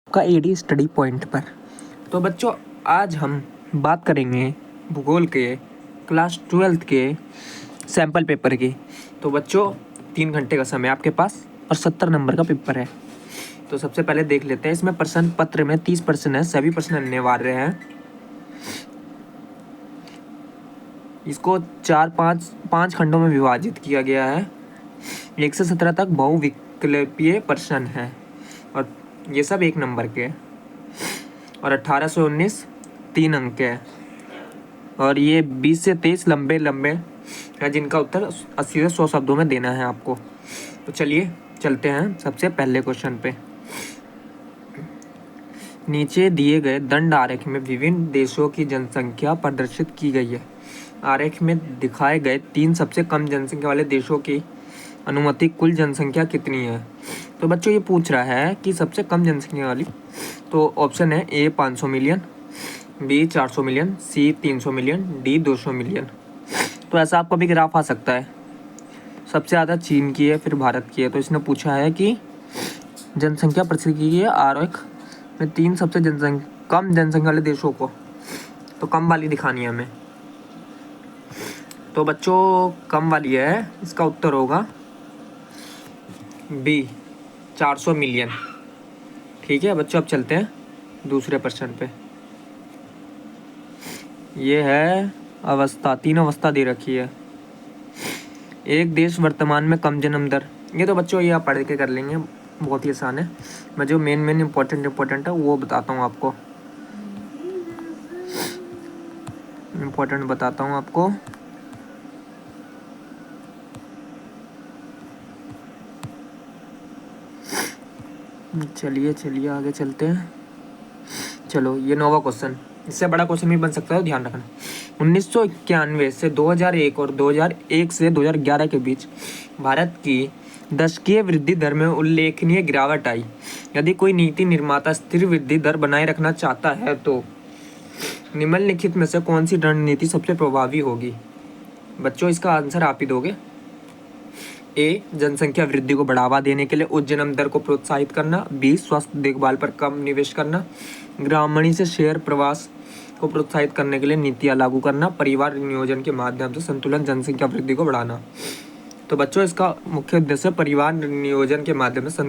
का AD study point पर। तो बच्चों आज हम बात करेंगे भूगोल के क्लास 12th के सैम्पल पेपर की। तो बच्चों 3 घंटे का समय आपके पास और 70 नंबर का पेपर है। तो सबसे पहले देख लेते हैं, इसमें प्रश्न पत्र में 30 प्रश्न है, सभी प्रश्न अनिवार्य हैं। इसको 5 खंडों में विभाजित किया गया है। 1 से 17 तक बहुविकल्पीय प्रश्न हैं और ये सब 1 नंबर के हैं और 18 से 19 3 अंक के हैं और ये 20 से 23 लंबे है जिनका उत्तर 80 से 100 शब्दों में देना है आपको। तो चलिए चलते हैं सबसे पहले क्वेश्चन पे। नीचे दिए गए दंड आरेख में विभिन्न देशों की जनसंख्या प्रदर्शित की गई है। आरेख में दिखाए गए 3 सबसे कम जनसंख्या वाले देशों की अनुमति कुल जनसंख्या कितनी है। तो बच्चों ये पूछ रहा है कि सबसे कम जनसंख्या वाली, तो ऑप्शन है ए 500 मिलियन, बी 400 मिलियन, सी 300 मिलियन, डी 200 मिलियन। तो ऐसा आपको भी ग्राफ आ सकता है। सबसे ज़्यादा चीन की है, फिर भारत की है। तो इसने पूछा है कि जनसंख्या प्रसिद्ध की है आरेख में 3 सबसे कम जनसंख्या वाले देशों को, तो कम वाली दिखानी है हमें। तो बच्चों कम वाली है, इसका उत्तर होगा बी 400 मिलियन। ठीक है बच्चों, अब चलते हैं दूसरे प्रश्न पे। ये है अवस्था, 3 अवस्था दे रखी है। एक देश वर्तमान में कम जन्म दर, ये तो बच्चों ये आप पढ़ के कर लेंगे, बहुत ही आसान है। मैं जो मेन इम्पोर्टेंट है वो बताता हूँ आपको, चलिए आगे चलते हैं। चलो ये 9वां क्वेश्चन, इससे बड़ा क्वेश्चन भी बन सकता है, ध्यान रखना। 1991 से 2001 और 2001 से 2011 के बीच भारत की दशकीय वृद्धि दर में उल्लेखनीय गिरावट आई। यदि कोई नीति निर्माता स्थिर वृद्धि दर बनाए रखना चाहता है तो निम्नलिखित में से कौन सी रणनीति सबसे प्रभावी होगी। बच्चों इसका आंसर आप ही दोगे। ए जनसंख्या वृद्धि को बढ़ावा देने के लिए उच्च जन्म दर को प्रोत्साहित करना, बी स्वास्थ्य देखभाल पर कम निवेश करना, ग्रामीण से शहर प्रवास को प्रोत्साहित करने के लिए नीतियां लागू करना, परिवार नियोजन के माध्यम से संतुलन जनसंख्या वृद्धि को बढ़ाना। तो बच्चों इसका मुख्य उद्देश्य परिवार नियोजन के माध्यम से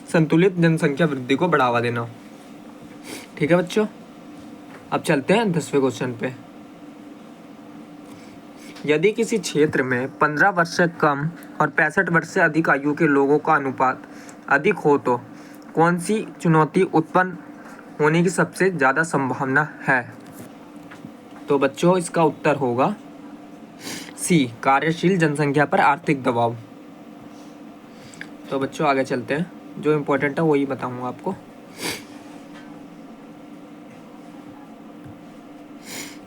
संतुलित जनसंख्या वृद्धि को बढ़ावा देना। ठीक है बच्चों, अब चलते हैं 10वें क्वेश्चन पे। यदि किसी क्षेत्र में 15 वर्ष से कम और 65 वर्ष से अधिक आयु के लोगों का अनुपात अधिक हो तो कौन सी चुनौती उत्पन्न होने की सबसे ज़्यादा संभावना है। तो बच्चों इसका उत्तर होगा सी कार्यशील जनसंख्या पर आर्थिक दबाव। तो बच्चों आगे चलते हैं, जो इम्पोर्टेंट है वही बताऊंगा आपको।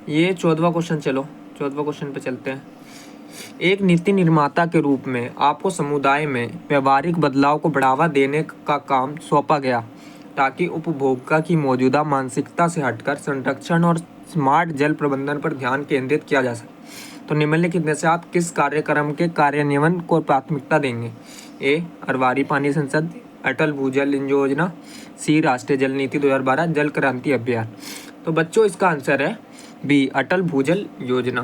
ये 14वां क्वेश्चन, चलो 14वां क्वेश्चन पे चलते हैं। एक नीति निर्माता के रूप में आपको समुदाय में व्यवहारिक बदलाव को बढ़ावा देने का काम सौंपा गया ताकि उपभोक्ता की मौजूदा मानसिकता से हटकर संरक्षण और स्मार्ट जल प्रबंधन पर ध्यान केंद्रित किया जा सके। तो निम्नलिखित में से आप किस कार्यक्रम के कार्यान्वयन को प्राथमिकता देंगे। ए अरवारी पानी संसद, अटल भूजल योजना, सी राष्ट्रीय जल नीति 2012, जल क्रांति अभियान। तो बच्चों इसका आंसर है बी अटल भूजल योजना।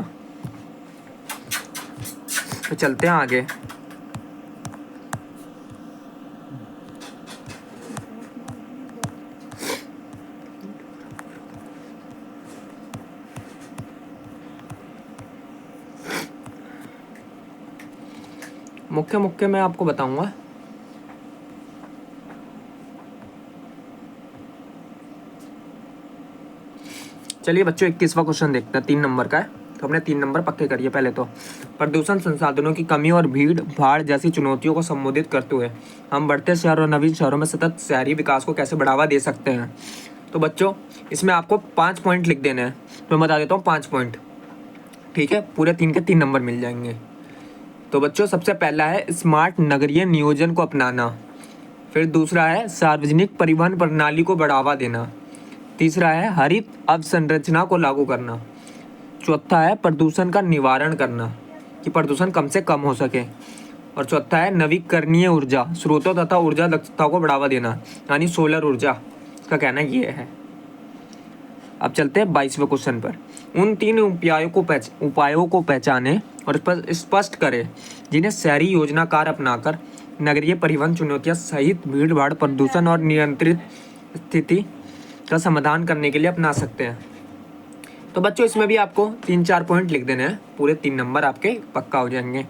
तो चलते हैं आगे। मुख्य मैं आपको बताऊंगा। चलिए बच्चों 21वां क्वेश्चन देखते हैं, 3 नंबर का है। तो हमने 3 नंबर पक्के करिए। पहले तो प्रदूषण, संसाधनों की कमी और भीड़ भाड़ जैसी चुनौतियों को संबोधित करते हुए हम बढ़ते शहरों और नवीन शहरों में सतत शहरी विकास को कैसे बढ़ावा दे सकते हैं। तो बच्चों इसमें आपको 5 पॉइंट लिख देने हैं। तो मैं बता देता हूँ 5 पॉइंट, ठीक है। पूरे 3 के 3 नंबर मिल जाएंगे। तो बच्चों सबसे पहला है स्मार्ट नगरीय नियोजन को अपनाना, फिर दूसरा है सार्वजनिक परिवहन प्रणाली को बढ़ावा देना, तीसरा है हरित अवसंरचना को लागू करना, चौथा है प्रदूषण का निवारण करना कि प्रदूषण कम से कम हो सके, और चौथा है नवीकरणीय ऊर्जा स्रोतों तथा ऊर्जा दक्षता को बढ़ावा देना यानी सोलर ऊर्जा। इसका कहना ये है। अब चलते हैं 22वें क्वेश्चन पर। उन 3 उपायों को पहचाने और स्पष्ट करें जिन्हें शहरी योजनाकार अपनाकर नगरीय परिवहन चुनौतियां सहित भीड़ भाड़, प्रदूषण और नियंत्रित स्थिति का समाधान करने के लिए अपना सकते हैं। तो बच्चों इसमें भी आपको 3-4 पॉइंट लिख देने हैं, पूरे 3 नंबर आपके पक्का हो जाएंगे।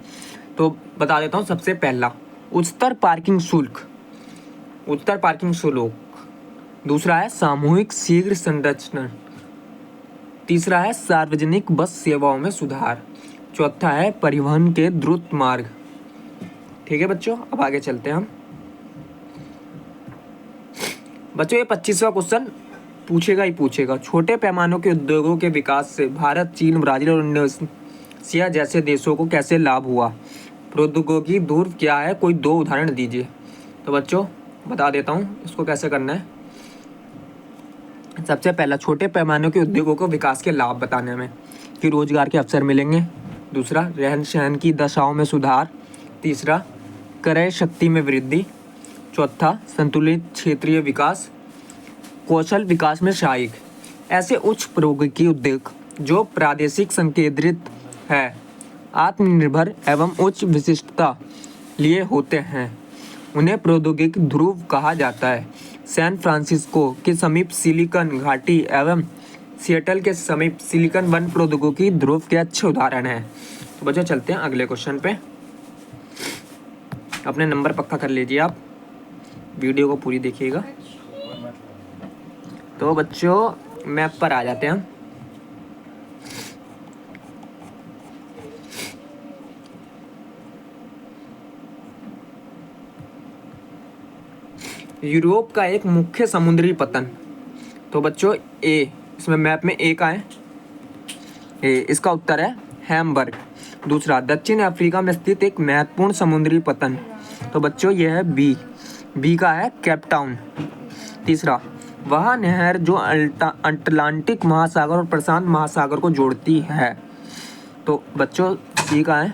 तो बता देता हूँ। सबसे पहला, उच्चतर पार्किंग शुल्क। दूसरा है सामूहिक शीघ्र संरचना। तीसरा है सार्वजनिक बस सेवाओं में सुधार। चौथा है परिवहन के द्रुत मार्ग। ठीक है बच्चों, अब आगे चलते हैं हम। बच्चों ये 25वां क्वेश्चन पूछेगा ही पूछेगा। छोटे पैमानों के उद्योगों के विकास से भारत, चीन, ब्राजील और इंडोनेशिया जैसे देशों को कैसे लाभ हुआ? प्रौद्योगिकी ध्रुव क्या है? कोई 2 उदाहरण दीजिए। तो बच्चों बता देता हूँ इसको कैसे करना है। सबसे पहला, छोटे पैमाने के उद्योगों को विकास के लाभ बताने में कि रोजगार के अवसर मिलेंगे। दूसरा, रहन सहन की दशाओं में सुधार। तीसरा, क्रय शक्ति में वृद्धि। चौथा, संतुलित क्षेत्रीय विकास। कौशल विकास में सहायक। ऐसे उच्च प्रौद्योगिकी उद्योग जो प्रादेशिक संकेंद्रित है, आत्मनिर्भर एवं उच्च विशिष्टता लिए होते हैं, उन्हें प्रौद्योगिकी ध्रुव कहा जाता है। सैन फ्रांसिस्को के समीप सिलिकॉन घाटी एवं सिएटल के समीप सिलिकॉन वन प्रौद्योगिकी ध्रुव के अच्छे उदाहरण हैं। तो बच्चों चलते हैं अगले क्वेश्चन पे। अपने नंबर पक्का कर लीजिए, आप वीडियो को पूरी देखिएगा। तो बच्चों मैप पर आ जाते हैं हम। यूरोप का एक मुख्य समुद्री पतन। तो बच्चों ए, इसमें मैप में ए का है, ए इसका उत्तर है हैम्बर्ग। दूसरा, दक्षिण अफ्रीका में स्थित एक महत्वपूर्ण समुद्री पतन। तो बच्चों यह है बी का है केप टाउन। तीसरा, वह नहर जो अटलांटिक महासागर और प्रशांत महासागर को जोड़ती है। तो बच्चों सी का है,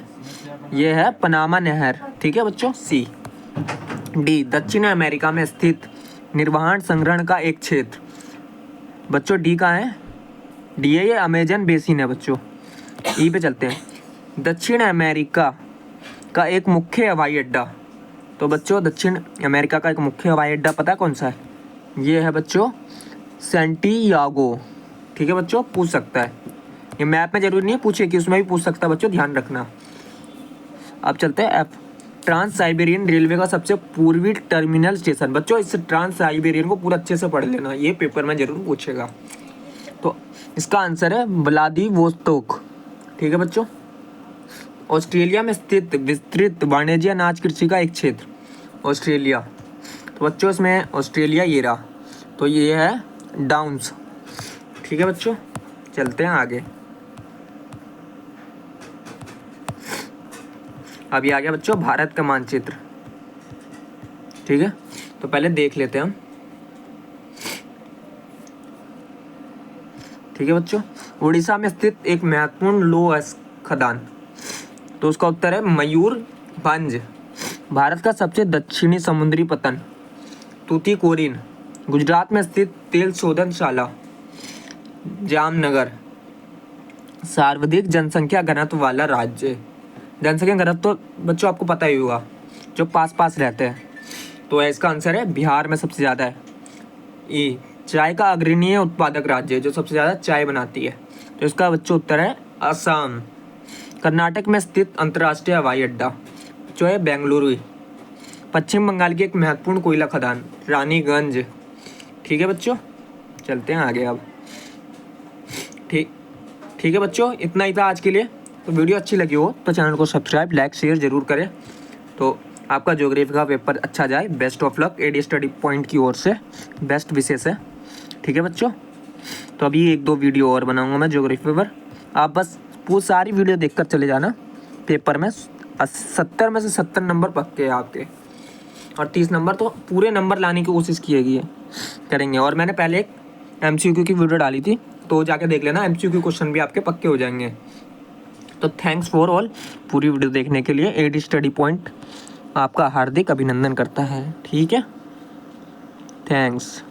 यह है पनामा नहर। ठीक है बच्चों, सी। डी, दक्षिण अमेरिका में स्थित निर्वहन संग्रहण का एक क्षेत्र। बच्चों डी का है, डी है ये अमेजन बेसिन है बच्चों। ई पे चलते हैं। दक्षिण अमेरिका का एक मुख्य हवाई अड्डा। तो बच्चों दक्षिण अमेरिका का एक मुख्य हवाई अड्डा पता है कौन सा है? ये है बच्चों सैंटियागो। ठीक है बच्चों, पूछ सकता है, ये मैप में जरूरी नहीं है पूछे कि उसमें भी पूछ सकता है बच्चों, ध्यान रखना। अब चलते हैं एफ, ट्रांस साइबेरियन रेलवे का सबसे पूर्वी टर्मिनल स्टेशन। बच्चों इस ट्रांस साइबेरियन को पूरा अच्छे से पढ़ लेना, ये पेपर में जरूर पूछेगा। तो इसका आंसर है व्लादिवोस्तोक। ठीक है बच्चों, ऑस्ट्रेलिया में स्थित विस्तृत वाणिज्य अनाज कृषि का एक क्षेत्र, ऑस्ट्रेलिया। तो बच्चों इसमें ऑस्ट्रेलिया ये रहा, तो ये है डाउन्स। ठीक है बच्चों, चलते हैं आगे। अभी आ गया बच्चों भारत का मानचित्र। ठीक है, तो पहले देख लेते हैं हम। ठीक है बच्चों, उड़ीसा में स्थित एक महत्वपूर्ण लौह खदान। तो उसका उत्तर है मयूरभंज। भारत का सबसे दक्षिणी समुद्री पतन, तूतीकोरिन। गुजरात में स्थित तेल शोधनशाला, जामनगर। सर्वाधिक जनसंख्या घनत्व वाला राज्य। जनसंख्या घनत्व तो बच्चों आपको पता ही होगा, जो पास पास रहते हैं। तो इसका आंसर है बिहार में सबसे ज़्यादा है। ई, चाय का अग्रणीय उत्पादक राज्य, जो सबसे ज़्यादा चाय बनाती है। तो इसका बच्चों उत्तर है असम। कर्नाटक में स्थित अंतर्राष्ट्रीय हवाई अड्डा जो है बेंगलुरु। पश्चिम बंगाल की एक महत्वपूर्ण कोयला खदान, रानीगंज। ठीक है बच्चों, चलते हैं आगे अब। ठीक है बच्चों, इतना ही था आज के लिए। तो वीडियो अच्छी लगी हो तो चैनल को सब्सक्राइब, लाइक, शेयर जरूर करें। तो आपका ज्योग्राफी का पेपर अच्छा जाए। Best of luck AD study point की ओर से बेस्ट विशेष है। ठीक है बच्चों, तो अभी 1-2 वीडियो और बनाऊंगा मैं ज्योग्राफी पर। आप बस वो सारी वीडियो देखकर चले जाना। पेपर में 70 में से 70 नंबर पक्के हैं आपके, और 30 नंबर तो पूरे नंबर लाने की कोशिश करेंगे। और मैंने पहले एक MCQ की वीडियो डाली थी, तो जाके देख लेना, MCQ क्वेश्चन भी आपके पक्के हो जाएंगे। तो थैंक्स फॉर ऑल, पूरी वीडियो देखने के लिए एडी स्टडी पॉइंट आपका हार्दिक अभिनंदन करता है। ठीक है, थैंक्स।